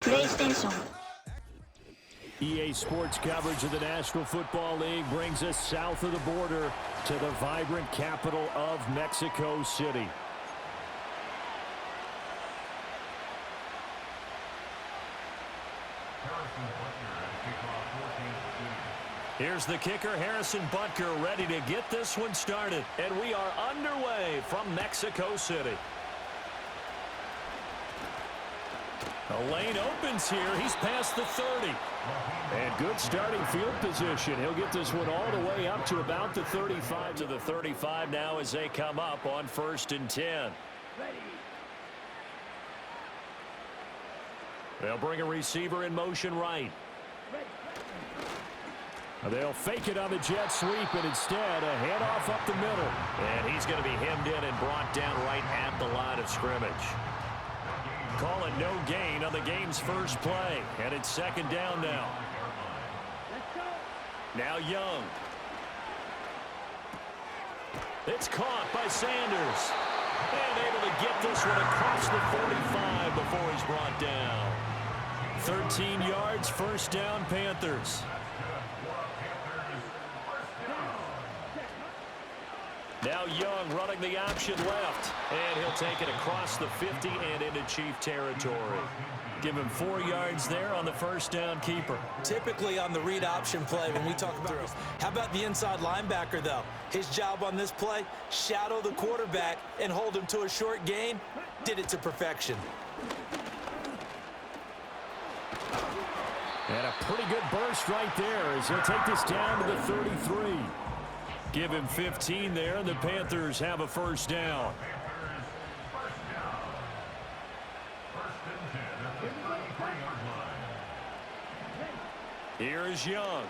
PlayStation. EA Sports coverage of the National Football League brings us south of the border to the vibrant capital of Mexico City. Here's the kicker, Harrison Butker, ready to get this one started. And we are underway from Mexico City. The lane opens here. He's past the 30. And good starting field position. He'll get this one all the way up to about the 35. To the 35 now as they come up on 1st and 10. They'll bring a receiver in motion right. They'll fake it on the jet sweep, and instead a handoff up the middle. And he's going to be hemmed in and brought down right at the line of scrimmage. Call it no gain on the game's first play. And it's 2nd down now. Now Young. It's caught by Sanders. And able to get this one across the 45 before he's brought down. 13 yards, 1st down, Panthers. Now Young running the option left, and he'll take it across the 50 and into Chief territory. Give him 4 yards there on the 1st down keeper. Typically on the read option play when we talk about this. How about the inside linebacker, though? His job on this play, shadow the quarterback and hold him to a short gain. Did it to perfection. And a pretty good burst right there as he'll take this down to the 33. Give him 15 there, and the Panthers have a 1st down. Here is Young.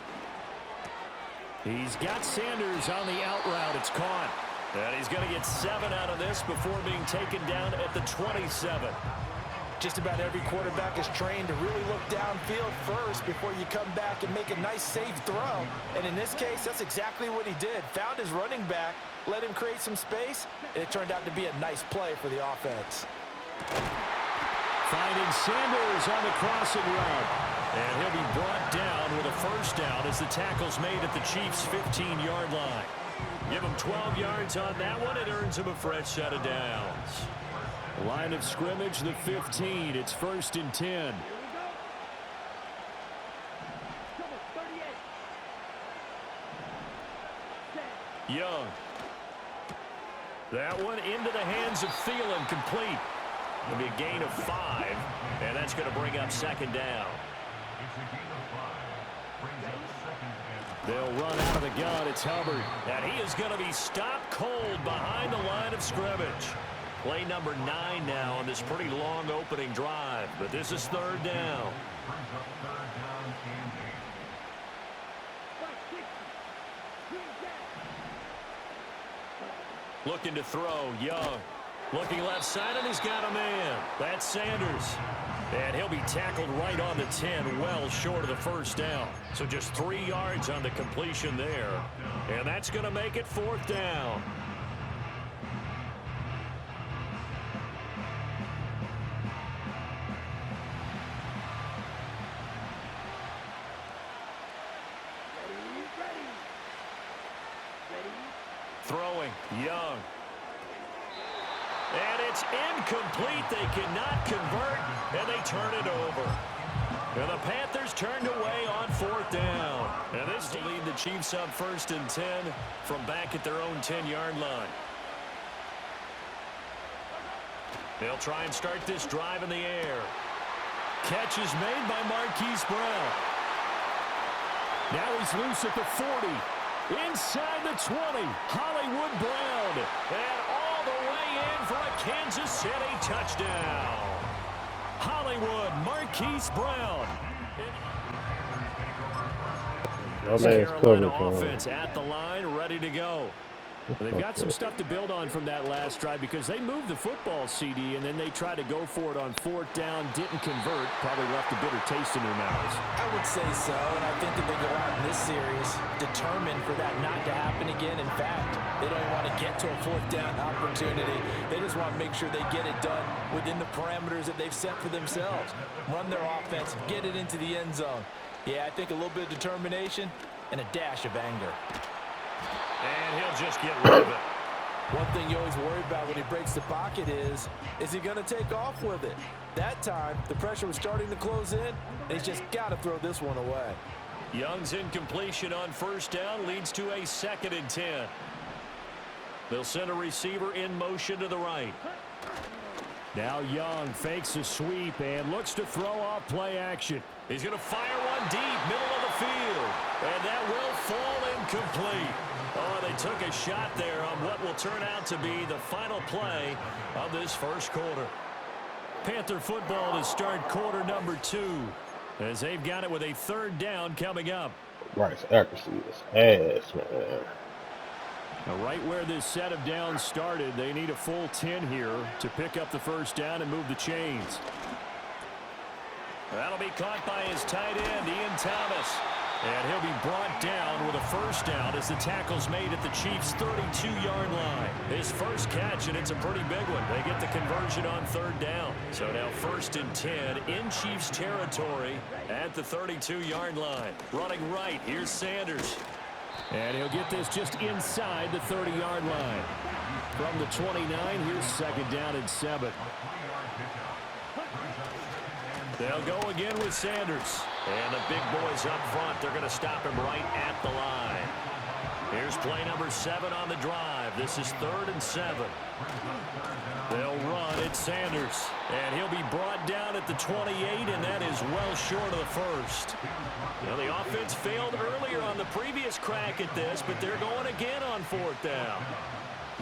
He's got Sanders on the out route. It's caught. And he's going to get 7 out of this before being taken down at the 27. Just about every quarterback is trained to really look downfield first before you come back and make a nice, safe throw. And in this case, that's exactly what he did. Found his running back, let him create some space, and it turned out to be a nice play for the offense. Finding Sanders on the crossing route. And he'll be brought down with a 1st down as the tackle's made at the Chiefs' 15-yard line. Give him 12 yards on that one. It earns him a fresh set of downs. Line of scrimmage, the 15. It's 1st and 10. Young. That one into the hands of Thielen, complete. It'll be a gain of 5, and that's going to bring up 2nd down. They'll run out of the gun. It's Hubbard. And he is going to be stopped cold behind the line of scrimmage. Play number 9 now on this pretty long opening drive. But this is 3rd down. Looking to throw, Young. Looking left side, and he's got a man. That's Sanders. And he'll be tackled right on the 10, well short of the 1st down. So just 3 yards on the completion there. And that's going to make it 4th down. Throwing, Young. And it's incomplete. They cannot convert, and they turn it over. And the Panthers turned away on 4th down. And this to lead the Chiefs up 1st and 10 from back at their own 10-yard line. They'll try and start this drive in the air. Catch is made by Marquise Brown. Now he's loose at the 40. Inside the 20, Hollywood Brown. And all the way in for a Kansas City touchdown. Hollywood, Marquise Brown. Carolina offense at the line, ready to go. They've got some stuff to build on from that last drive because they moved the football, CD, and then they tried to go for it on 4th down, didn't convert, probably left a bitter taste in their mouths. I would say so, and I think that they go out in this series determined for that not to happen again. In fact, they don't want to get to a 4th down opportunity. They just want to make sure they get it done within the parameters that they've set for themselves. Run their offense, get it into the end zone. Yeah, I think a little bit of determination and a dash of anger. And he'll just get rid of it. One thing you always worry about when he breaks the pocket is he going to take off with it? That time, the pressure was starting to close in, and he's just got to throw this one away. Young's incompletion on 1st down leads to a 2nd and 10. They'll send a receiver in motion to the right. Now Young fakes a sweep and looks to throw off play action. He's going to fire one deep, middle of the field. And that will fall incomplete. Oh, they took a shot there on what will turn out to be the final play of this 1st quarter. Panther football to start quarter number 2 as they've got it with a 3rd down coming up. Bryce accuracy is ass, man. Now, right where this set of downs started, they need a full 10 here to pick up the 1st down and move the chains. That'll be caught by his tight end, Ian Thomas. And he'll be brought down with a 1st down as the tackle's made at the Chiefs' 32-yard line. His first catch, and it's a pretty big one. They get the conversion on 3rd down. So now 1st and 10 in Chiefs territory at the 32-yard line. Running right, here's Sanders. And he'll get this just inside the 30-yard line. From the 29, here's 2nd down and 7. They'll go again with Sanders. And the big boys up front, they're going to stop him right at the line. Here's play number 7 on the drive. This is 3rd and 7. They'll run at Sanders. And he'll be brought down at the 28, and that is well short of the 1st. Now, the offense failed earlier on the previous crack at this, but they're going again on 4th down.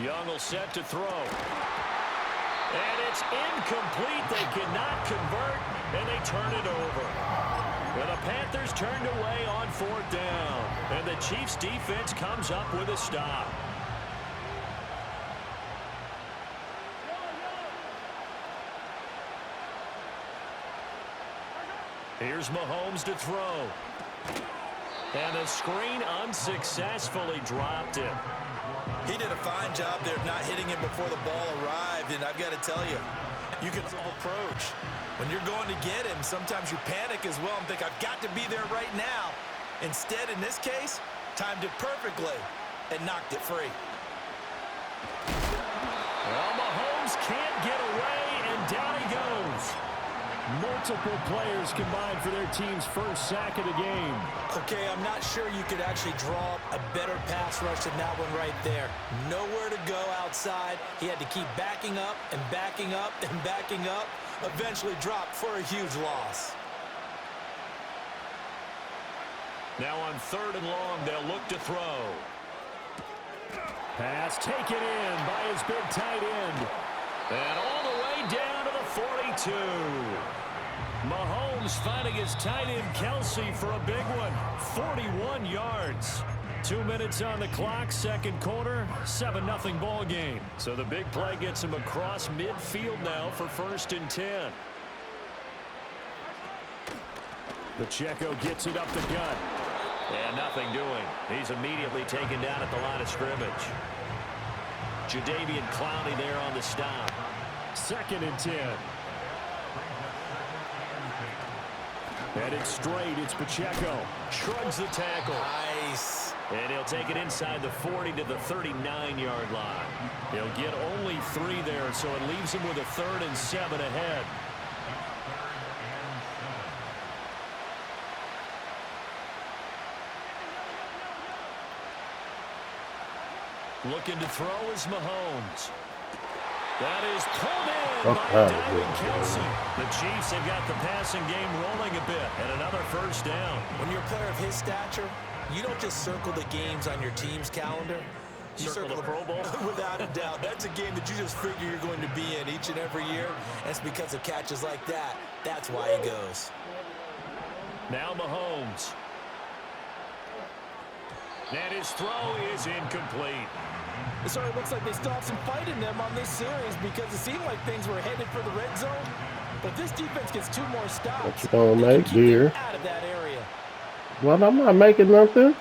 Young will set to throw. And it's incomplete. They cannot convert, and they turn it over. And the Panthers turned away on 4th down. And the Chiefs defense comes up with a stop. Here's Mahomes to throw. And the screen unsuccessfully dropped it. He did a fine job there of not hitting him before the ball arrived, and I've got to tell you, you can approach. When you're going to get him, sometimes you panic as well and think, I've got to be there right now. Instead, in this case, timed it perfectly and knocked it free. Well, Mahomes can't get away, and down he goes. Multiple players combined for their team's first sack of the game. Okay, I'm not sure you could actually draw up a better pass rush than that one right there. Nowhere to go outside. He had to keep backing up and backing up and backing up. Eventually dropped for a huge loss. Now on 3rd and long, they'll look to throw. Pass taken in by his big tight end. And all the way down to the 42. Mahomes finding his tight end Kelsey for a big one. 41 yards. 2 minutes on the clock, 2nd quarter, 7-0 ball game. So the big play gets him across midfield now for 1st and 10. Pacheco gets it up the gut. And nothing doing. He's immediately taken down at the line of scrimmage. Jadeveon Clowney there on the stop. 2nd and 10. Headed straight, it's Pacheco. Shrugs the tackle. Nice. And he'll take it inside the 40 to the 39-yard line. He'll get only 3 there, so it leaves him with a 3rd and 7 ahead. Looking to throw is Mahomes. That is pulled in by Dalvin Kelsey. The Chiefs have got the passing game rolling a bit, and another 1st down. When you're a player of his stature, you don't just circle the games on your team's calendar. You circle the Pro Bowl? Without a doubt. That's a game that you just figure you're going to be in each and every year. And it's because of catches like that. That's why he goes. Now Mahomes. And his throw is incomplete. It sort of looks like they still have some fight in them on this series because it seemed like things were headed for the red zone. But this defense gets 2 more stops. What you gonna make, keep dear? them out of that area. Well, I'm not making nothing.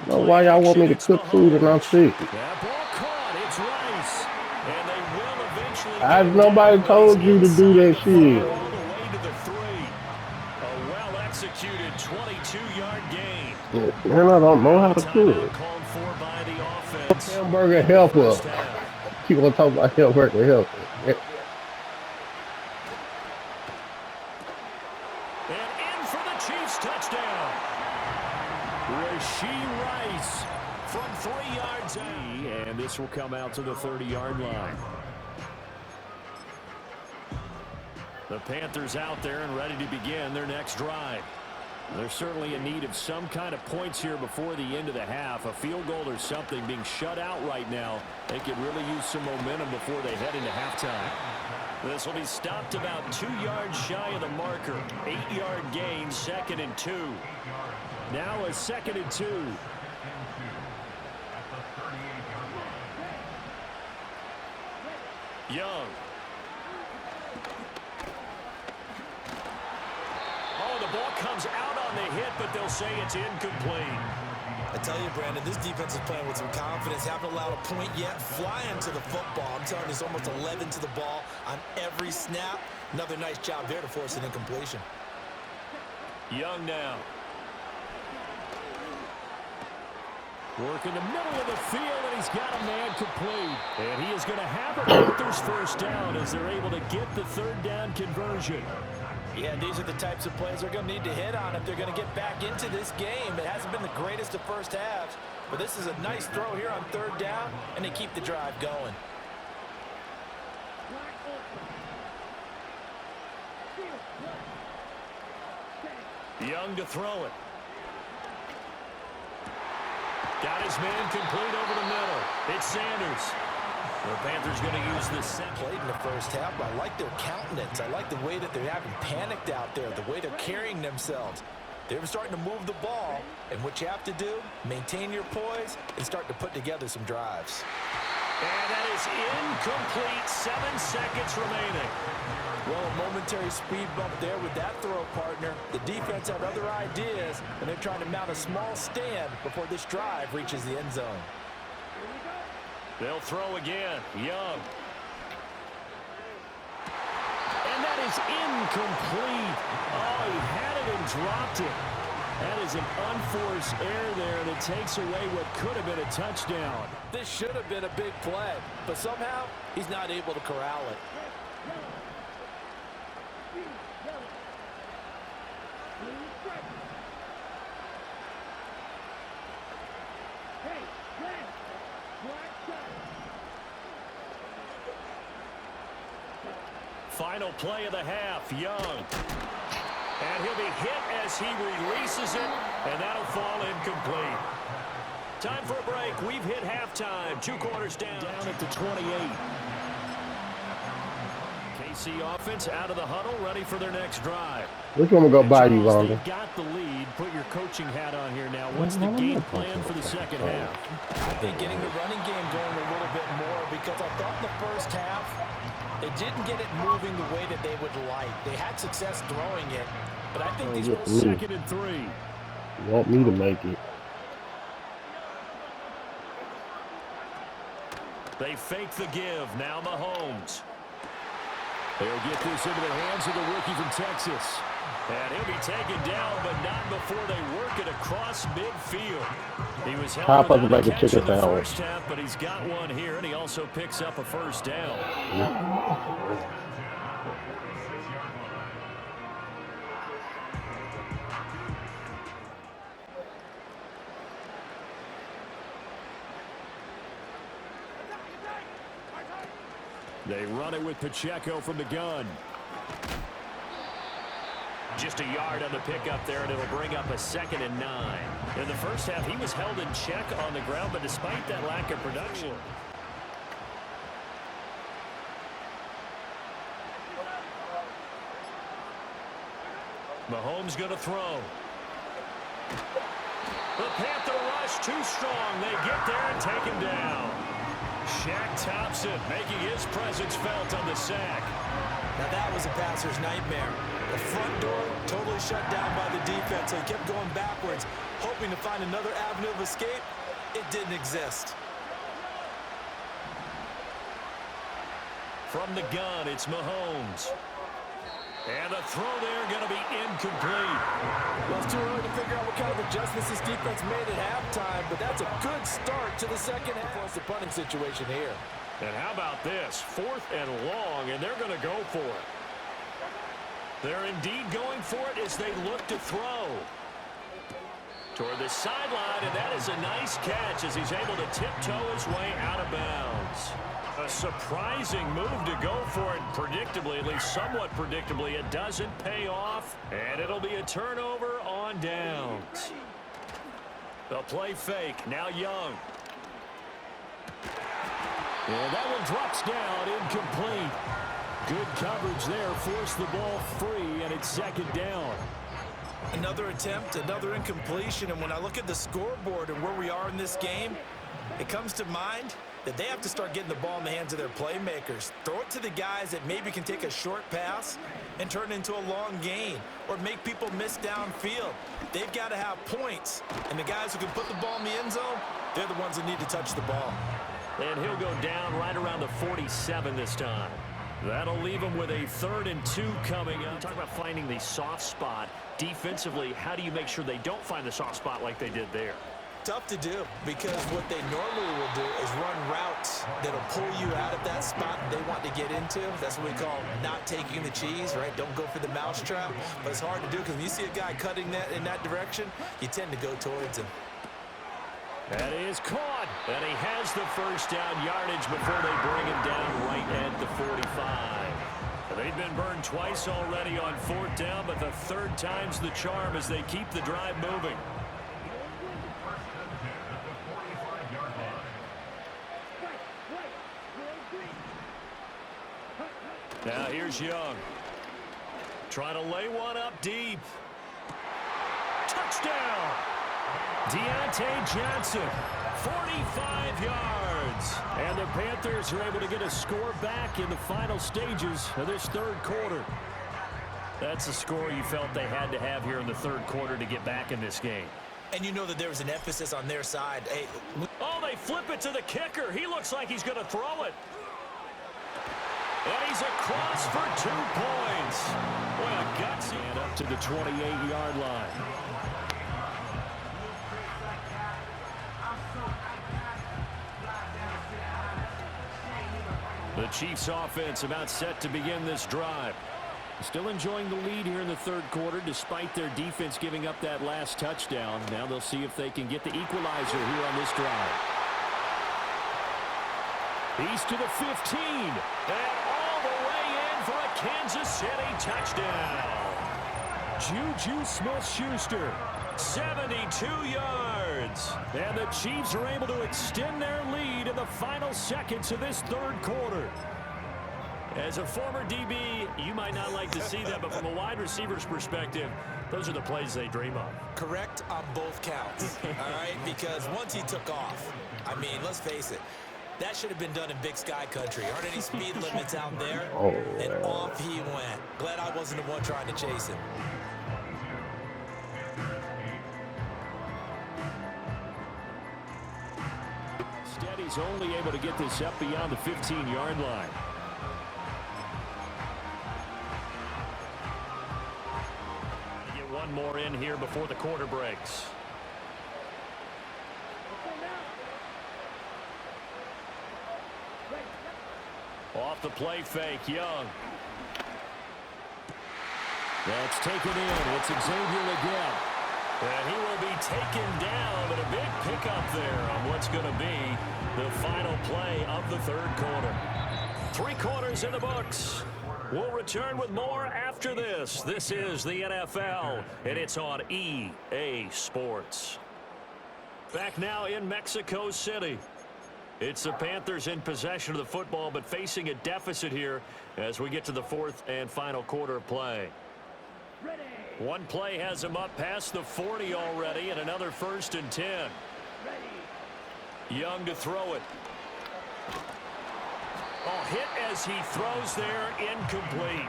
No, why y'all want me to cook food and I'm sick? That ball caught. It's Rice. And they will eventually. Has nobody told you to do that shit? All the way to the 3. A well-executed 22-yard gain. Man, I don't know how to cook. Called for by the offense. Hamburger helper. You want to talk about hamburger helper? And in for the Chiefs touchdown. Rashee Rice from 3 yards out. And this will come out to the 30-yard line. The Panthers out there and ready to begin their next drive. They're certainly in need of some kind of points here before the end of the half. A field goal or something. Being shut out right now. They could really use some momentum before they head into halftime. This will be stopped about 2 yards shy of the marker. 8-yard gain, 2nd and 2. Now a 2nd and 2. Young. Oh, the ball comes out on the hit, but they'll say it's incomplete. I tell you, Brandon, this defense is playing with some confidence. Haven't allowed a point yet. Flying to the football. I'm telling you, it's almost 11 to the ball on every snap. Another nice job there to force an incompletion. Young now. Work in the middle of the field, and he's got a man complete. And he is going to have a Panthers first down as they're able to get the 3rd down conversion. Yeah, these are the types of plays they're going to need to hit on if they're going to get back into this game. It hasn't been the greatest of first halves, but this is a nice throw here on 3rd down, and they keep the drive going. Young to throw it. Got his man complete over the middle. It's Sanders. The Panthers going to use this set. Played in the first half, but I like their countenance. I like the way that they haven't panicked out there, the way they're carrying themselves. They're starting to move the ball, and what you have to do, maintain your poise and start to put together some drives. And that is incomplete. 7 seconds remaining. Well, a momentary speed bump there with that throw, partner. The defense had other ideas, and they're trying to mount a small stand before this drive reaches the end zone. They'll throw again. Young. And that is incomplete. Oh, he had it and dropped it. That is an unforced error there that takes away what could have been a touchdown. This should have been a big play, but somehow he's not able to corral it. Final play of the half, Young. And he'll be hit as he releases it, and that'll fall incomplete. Time for a break. We've hit halftime. 2 quarters down at the 28. KC offense out of the huddle, ready for their next drive. Which one will go by you, Lonzo? They got the lead. Put your coaching hat on here now. What's the game plan for the second half? I think getting the running game going a little bit more, because I thought in the first half they didn't get it moving the way that they would like. They had success throwing it, but I think these were 2nd and 3. You want me to make it? They fake the give. Now Mahomes. They'll get this into the hands of the rookie from Texas. And he'll be taken down, but not before they work it across midfield. He was held without a catch in the first half, but he's got one here, and he also picks up a first down. They run it with Pacheco from the gun. Just a yard on the pickup there, and it'll bring up a 2nd and 9. In the first half, he was held in check on the ground, but despite that lack of production. Mahomes going to throw. The Panther rush too strong. They get there and take him down. Shaq Thompson making his presence felt on the sack. Now that was a passer's nightmare. The front door totally shut down by the defense. So he kept going backwards, hoping to find another avenue of escape. It didn't exist. From the gun, it's Mahomes. And the throw there going to be incomplete. Well, it's too early to figure out what kind of adjustments this defense made at halftime, but that's a good start to the second half. What's the punting situation here? And how about this? 4th and long, and they're going to go for it. They're indeed going for it as they look to throw. Toward the sideline, and that is a nice catch as he's able to tiptoe his way out of bounds. A surprising move to go for it. Predictably, at least somewhat predictably, it doesn't pay off, and it'll be a turnover on downs. They'll play fake. Now Young. And that one drops down, incomplete. Good coverage there, forced the ball free, and it's 2nd down. Another attempt, another incompletion, and when I look at the scoreboard and where we are in this game, it comes to mind that they have to start getting the ball in the hands of their playmakers. Throw it to the guys that maybe can take a short pass and turn it into a long gain or make people miss downfield. They've got to have points, and the guys who can put the ball in the end zone, they're the ones that need to touch the ball. And he'll go down right around the 47 this time. That'll leave him with a 3rd and 2 coming up. Talk about finding the soft spot. Defensively, how do you make sure they don't find the soft spot like they did there? Tough to do, because what they normally will do is run routes that'll pull you out of that spot they want to get into. That's what we call not taking the cheese, right? Don't go for the mousetrap. But it's hard to do because when you see a guy cutting that in that direction, you tend to go towards him. That is caught, and he has the first down yardage before they bring him down right at the 45. They've been burned twice already on 4th down, but the 3rd time's the charm as they keep the drive moving. Now here's Young. Trying to lay one up deep. Touchdown! Deontay Johnson, 45 yards. And the Panthers are able to get a score back in the final stages of this 3rd quarter. That's a score you felt they had to have here in the 3rd quarter to get back in this game. And you know that there was an emphasis on their side. Hey, oh, they flip it to the kicker. He looks like he's going to throw it. And he's across for 2 points. Boy, a gutsy. And up to the 28-yard line. The Chiefs offense about set to begin this drive. Still enjoying the lead here in the 3rd quarter despite their defense giving up that last touchdown. Now they'll see if they can get the equalizer here on this drive. He's to the 15. And all the way in for a Kansas City touchdown. Juju Smith-Schuster, 72 yards. And the Chiefs are able to extend their lead in the final seconds of this 3rd quarter. As a former DB, you might not like to see that, but from a wide receiver's perspective, those are the plays they dream of. Correct on both counts, all right? Because once he took off, I mean, let's face it, that should have been done in Big Sky Country. Aren't any speed limits out there? Oh. And off he went. Glad I wasn't the one trying to chase him. Steady's only able to get this up beyond the 15-yard line. Get one more in here before the quarter breaks. Off the play fake, Young. That's taken in. It's Xavier again. And he will be taken down, but a big pickup there on what's going to be the final play of the 3rd quarter. 3 quarters in the books. We'll return with more after this. This is the NFL, and it's on EA Sports. Back now in Mexico City. It's the Panthers in possession of the football, but facing a deficit here as we get to the 4th and final quarter of play. Ready. One play has him up past the 40 already, and another 1st and 10. Young to throw it. Oh, hit as he throws there, incomplete.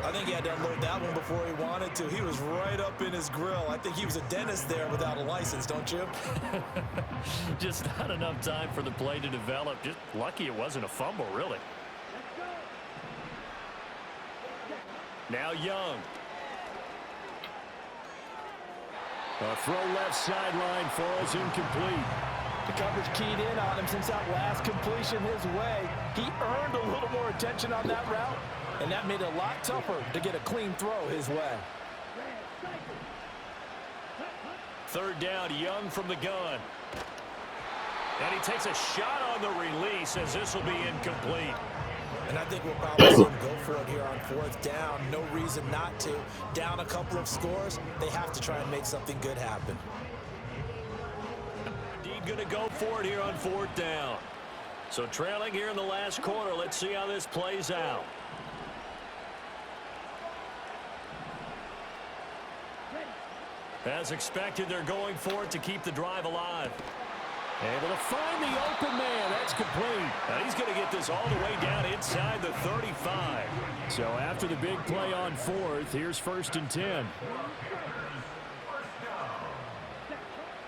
I think he had to unload that one before he wanted to. He was right up in his grill. I think he was a dentist there without a license, don't you? Just not enough time for the play to develop. Just lucky it wasn't a fumble, really. Now Young. A throw left sideline falls incomplete. The coverage keyed in on him since that last completion his way. He earned a little more attention on that route, and that made it a lot tougher to get a clean throw his way. 3rd down, Young from the gun. And he takes a shot on the release as this will be incomplete. And I think we'll probably see him go for it here on 4th down. No reason not to. Down a couple of scores, they have to try and make something good happen. Indeed going to go for it here on 4th down. So trailing here in the last quarter. Let's see how this plays out. As expected, they're going for it to keep the drive alive. Able to find the open man. That's complete. And he's going to get this all the way down inside the 35. So after the big play on 4th, here's 1st and 10.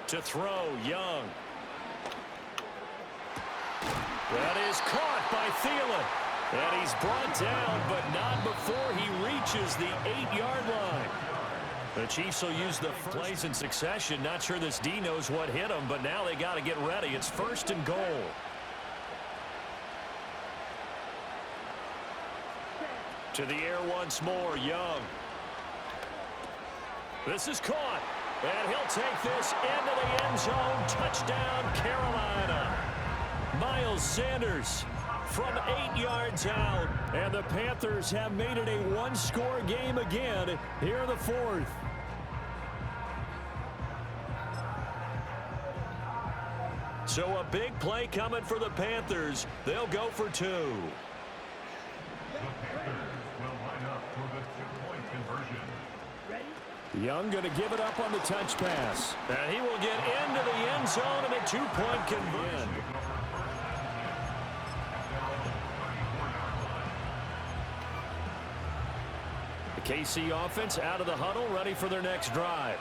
To throw, Young. That is caught by Thielen. And he's brought down, but not before he reaches the 8-yard line. The Chiefs will use the plays in succession. Not sure this D knows what hit him, but now they got to get ready. It's 1st and goal. To the air once more, Young. This is caught. And he'll take this into the end zone. Touchdown, Carolina. Miles Sanders from 8 yards out. And the Panthers have made it a one-score game again here in the 4th. So a big play coming for the Panthers. They'll go for 2. Young going to give it up on the touch pass. And he will get into the end zone and a 2-point conversion. The KC offense out of the huddle, ready for their next drive.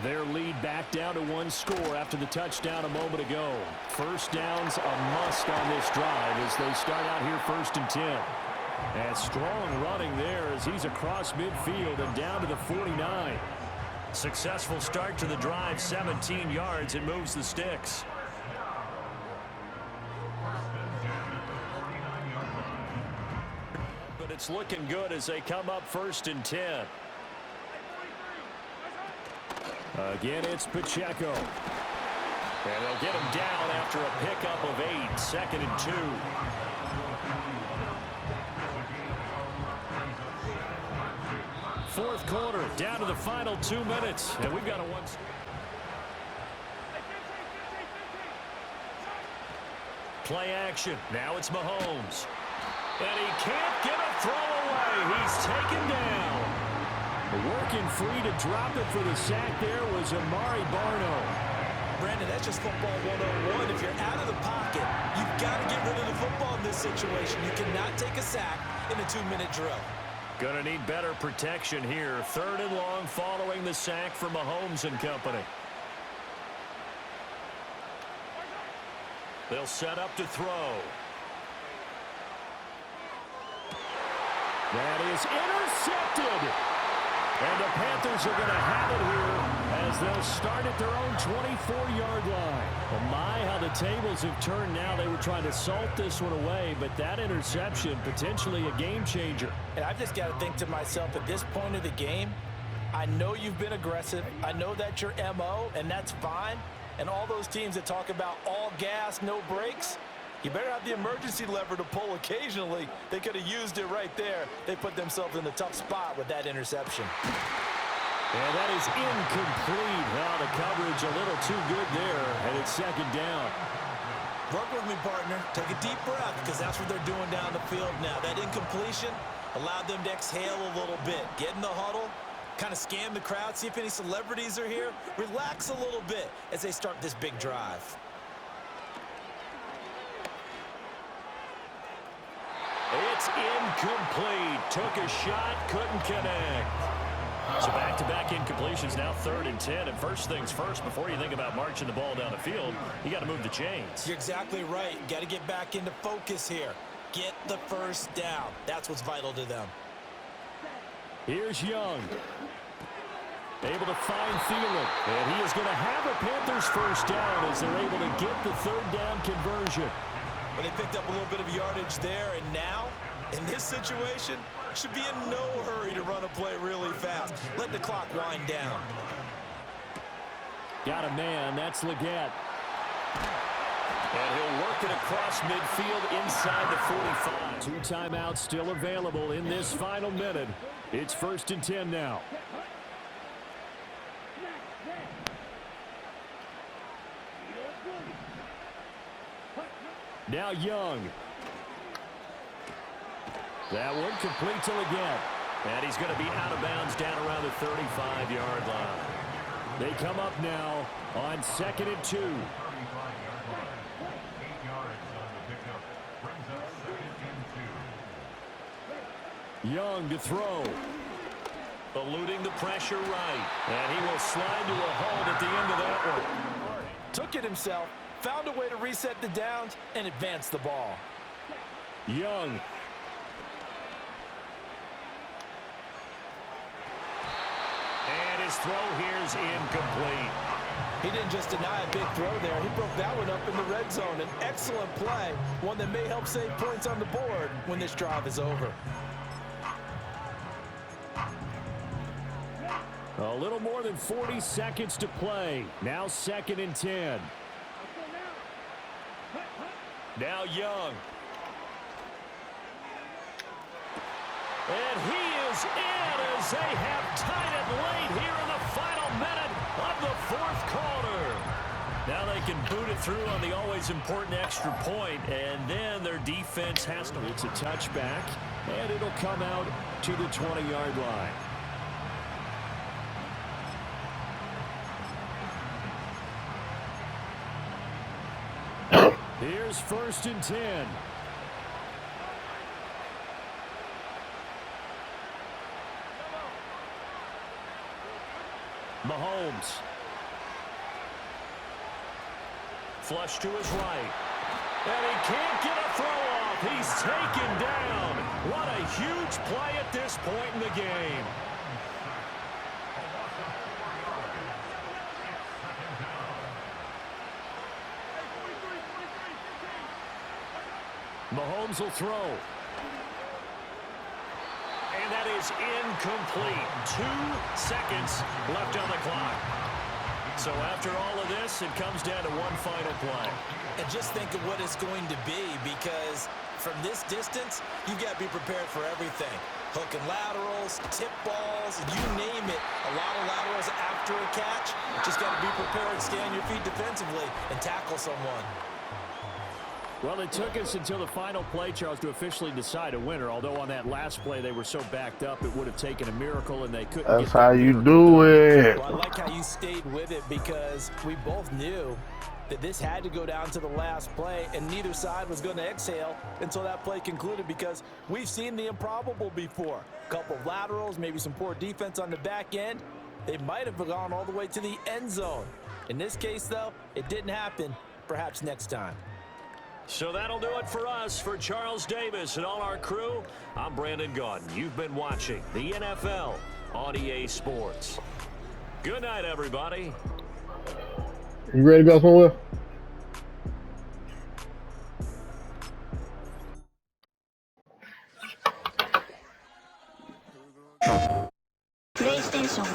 Their lead back down to 1 score after the touchdown a moment ago. 1st down's a must on this drive as they start out here 1st and 10. And strong running there as he's across midfield and down to the 49. Successful start to the drive, 17 yards, and moves the sticks. But it's looking good as they come up 1st and 10. Again, it's Pacheco. And they'll get him down after a pickup of 8, 2nd and 2. Fourth quarter, down to the final 2 minutes. And we've got a one. Play action. Now it's Mahomes. And he can't get a throw away. He's taken down. Working free to drop it for the sack there was Amari Barno. Brandon, that's just football 101. If you're out of the pocket, you've got to get rid of the football in this situation. You cannot take a sack in a 2-minute drill. Going to need better protection here. 3rd and long following the sack from Mahomes and company. They'll set up to throw. That is intercepted. And the Panthers are going to have it here as they'll start at their own 24-yard line. Well, my, how the tables have turned now. They were trying to salt this one away, but that interception, potentially a game changer. And I've just got to think to myself, at this point of the game, I know you've been aggressive. I know that's your MO, and that's fine. And all those teams that talk about all gas, no brakes, you better have the emergency lever to pull occasionally. They could have used it right there. They put themselves in a tough spot with that interception. And that is incomplete. Now the coverage a little too good there, and it's 2nd down. Work with me, partner. Take a deep breath, because that's what they're doing down the field now. That incompletion allowed them to exhale a little bit. Get in the huddle, kind of scan the crowd, see if any celebrities are here. Relax a little bit as they start this big drive. It's incomplete. Took a shot, couldn't connect. So back-to-back incompletions, now 3rd and 10. And first things first, before you think about marching the ball down the field, you got to move the chains. You're exactly right. Got to get back into focus here. Get the first down. That's what's vital to them. Here's Young. Able to find Thielen. And he is going to have a Panthers first down as they're able to get the 3rd down conversion. Well, they picked up a little bit of yardage there, and now, in this situation, should be in no hurry to run a play really fast. Let the clock wind down. Got a man. That's Leggett. And he'll work it across midfield inside the 45. 2 timeouts still available in this final minute. It's 1st and 10 now. Now Young. That one complete to Leggett. And he's going to be out of bounds down around the 35-yard line. They come up now on 2nd and 2. Young to throw. Eluding the pressure right. And he will slide to a hold at the end of that one. Took it himself. Found a way to reset the downs and advance the ball. Young. And his throw here is incomplete. He didn't just deny a big throw there. He broke that one up in the red zone. An excellent play. One that may help save points on the board when this drive is over. A little more than 40 seconds to play. Now 2nd and 10. Now Young. And he is in as they have tied it late here in the final minute of the 4th quarter. Now they can boot it through on the always important extra point, and then their defense has to. It's a touchback, and it'll come out to the 20-yard line. Here's 1st and 10. Mahomes. Flush to his right. And he can't get a throw off. He's taken down. What a huge play at this point in the game. Mahomes will throw. And that is incomplete. 2 seconds left on the clock. So after all of this, it comes down to one final play. And just think of what it's going to be, because from this distance, you've got to be prepared for everything. Hook and laterals, tip balls, you name it. A lot of laterals after a catch. Just got to be prepared, stay on your feet defensively, and tackle someone. Well, it took us until the final play, Charles, to officially decide a winner. Although on that last play they were so backed up, it would have taken a miracle, and they couldn't. That's how you do it. Well, I like how you stayed with it, because we both knew that this had to go down to the last play, and neither side was going to exhale until that play concluded, because we've seen the improbable before. A couple of laterals, maybe some poor defense on the back end. They might have gone all the way to the end zone. In this case, though, it didn't happen. Perhaps next time. So that'll do it for us. For Charles Davis and all our crew, I'm Brandon Gaudin. You've been watching the NFL on EA Sports. Good night, everybody. You ready to go somewhere? PlayStation